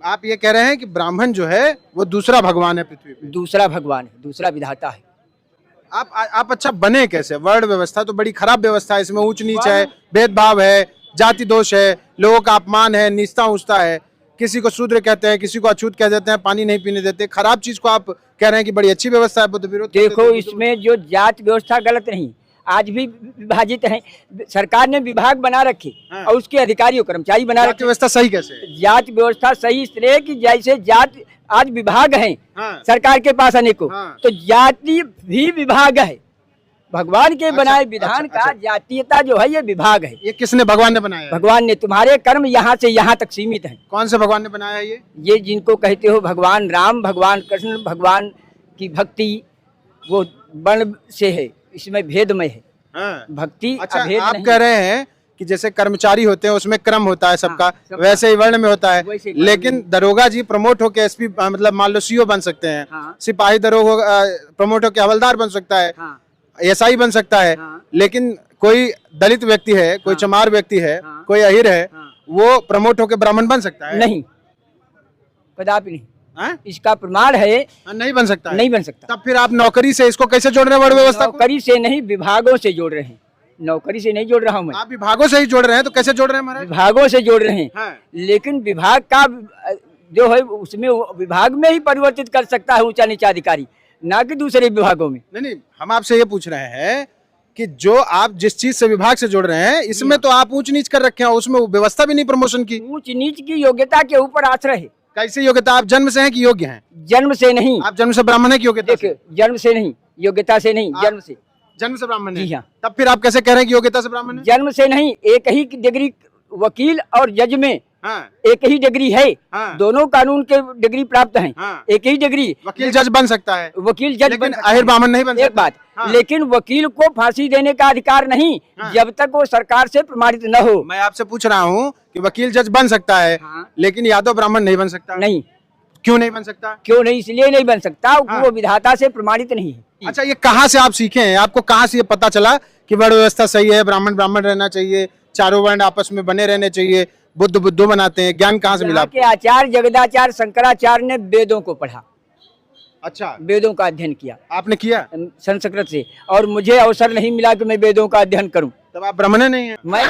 आप ये कह रहे हैं कि ब्राह्मण जो है वो दूसरा भगवान है पृथ्वी पे। दूसरा भगवान है, दूसरा विधाता है। आप अच्छा बने कैसे? वर्ण व्यवस्था तो बड़ी खराब व्यवस्था है, इसमें ऊंच नीच है, भेदभाव है, जाति दोष है, लोगों का अपमान है, नीचता ऊंचता है, किसी को शूद्र कहते हैं, किसी को अछूत कह देते हैं, पानी नहीं पीने देते। खराब चीज को आप कह रहे हैं कि बड़ी अच्छी व्यवस्था है, बुद्ध विरोध करते देखो थे। इसमें जो जात व्यवस्था गलत नहीं, आज भी विभाजित है। सरकार ने विभाग बना रखे हाँ। और उसके अधिकारी और कर्मचारी बना जाति रखे। व्यवस्था सही कैसे है? जात व्यवस्था सही इसलिए कि जैसे जात आज विभाग हैं हाँ। सरकार के पास अनेकों, हाँ। तो जाति भी विभाग है। भगवान के बनाए विधान अच्छा, का जातीयता जो है ये विभाग है। ये किसने, भगवान ने बनाया है? भगवान ने, तुम्हारे कर्म यहाँ से यहाँ तक सीमित हैं। कौन से भगवान ने बनाया है ये? ये जिनको कहते हो भगवान राम, भगवान कृष्ण, भगवान की भक्ति वो वर्ण से है, इसमें भेदमय है। हाँ। भक्ति अच्छा, अभेद आप नहीं। कह रहे हैं कि जैसे कर्मचारी होते हैं उसमें क्रम होता है सबका, हाँ, सबका। वैसे ही वर्ण में होता है, वैसे ही लेकिन दरोगा जी प्रमोट होकर एसपी मतलब मान लो सीओ बन सकते हैं, हाँ। सिपाही दरोगा प्रमोट होकर हवलदार बन सकता है, हाँ, एसआई बन सकता है, हाँ। लेकिन कोई दलित व्यक्ति है, कोई हाँ। चमार व्यक्ति है, हाँ। कोई अहिर है, हाँ। वो प्रमोट होकर ब्राह्मण बन सकता है? नहीं, कदापि नहीं। हाँ? इसका प्रमाण है नहीं बन सकता है। नहीं बन सकता। तब फिर आप नौकरी से इसको कैसे जोड़ रहे हैं वर्ण व्यवस्था को? नौकरी से नहीं, विभागों से जोड़ रहे हैं। नौकरी से नहीं जोड़ रहा हूँ मैं, आप विभागों से ही जोड़ रहे हैं, तो कैसे जोड़ रहे हैं महाराज? विभागों से जोड़ रहे हैं। हाँ। लेकिन विभाग का जो है उसमें विभाग में ही परिवर्तित कर सकता है ऊंचा नीचा अधिकारी, ना कि दूसरे विभागों में। नहीं, हम आपसे ये पूछ रहे हैं कि जो आप जिस चीज से विभाग से जोड़ रहे हैं, इसमें तो आप ऊंच नीच कर रखे हैं, उसमें व्यवस्था भी नहीं प्रमोशन की। ऊंच नीच की योग्यता के ऊपर आश्रय है। कैसे योग्यता? आप जन्म से हैं कि योग्य हैं? जन्म से नहीं, आप जन्म से ब्राह्मण है कि योग्यता से? देखिए जन्म से नहीं, योग्यता से नहीं, आप- जन्म से। जन्म से ब्राह्मण है। जी हाँ। तब फिर आप कैसे कह रहे हैं कि योग्यता से ब्राह्मण है? जन्म से नहीं, एक ही डिग्री वकील और जज में हाँ, एक ही डिग्री है। हाँ। दोनों कानून के डिग्री प्राप्त हैं। हाँ। एक ही डिग्री। वकील जज बन सकता है, वकील जज लेकिन बन सकता अहिर है। ब्राह्मण नहीं बन सकता। एक बात, हाँ। लेकिन वकील को फांसी देने का अधिकार नहीं, हाँ। जब तक वो सरकार से प्रमाणित न हो। मैं आपसे पूछ रहा हूँ कि वकील जज बन सकता है, हाँ। लेकिन यादव ब्राह्मण नहीं बन सकता। नहीं, क्यों नहीं बन सकता? क्यों नहीं? इसलिए नहीं बन सकता, हाँ। वो विधाता से प्रमाणित नहीं है। अच्छा, ये कहाँ से आप सीखे हैं? आपको कहाँ से ये पता चला कि वर्ण व्यवस्था सही है, ब्राह्मण ब्राह्मण रहना चाहिए, चारों वर्ण आपस में बने रहने चाहिए, बुद्ध बुद्धू बनाते हैं? ज्ञान कहाँ से मिला यहाँ आपको? के आचार्य जगदाचार्य शंकराचार्य ने वेदों को पढ़ा, अच्छा, वेदों का अध्ययन किया आपने किया? संस्कृत से, और मुझे अवसर नहीं मिला कि मैं वेदों का अध्ययन करूं। तब आप ब्राह्मण नहीं है। मैं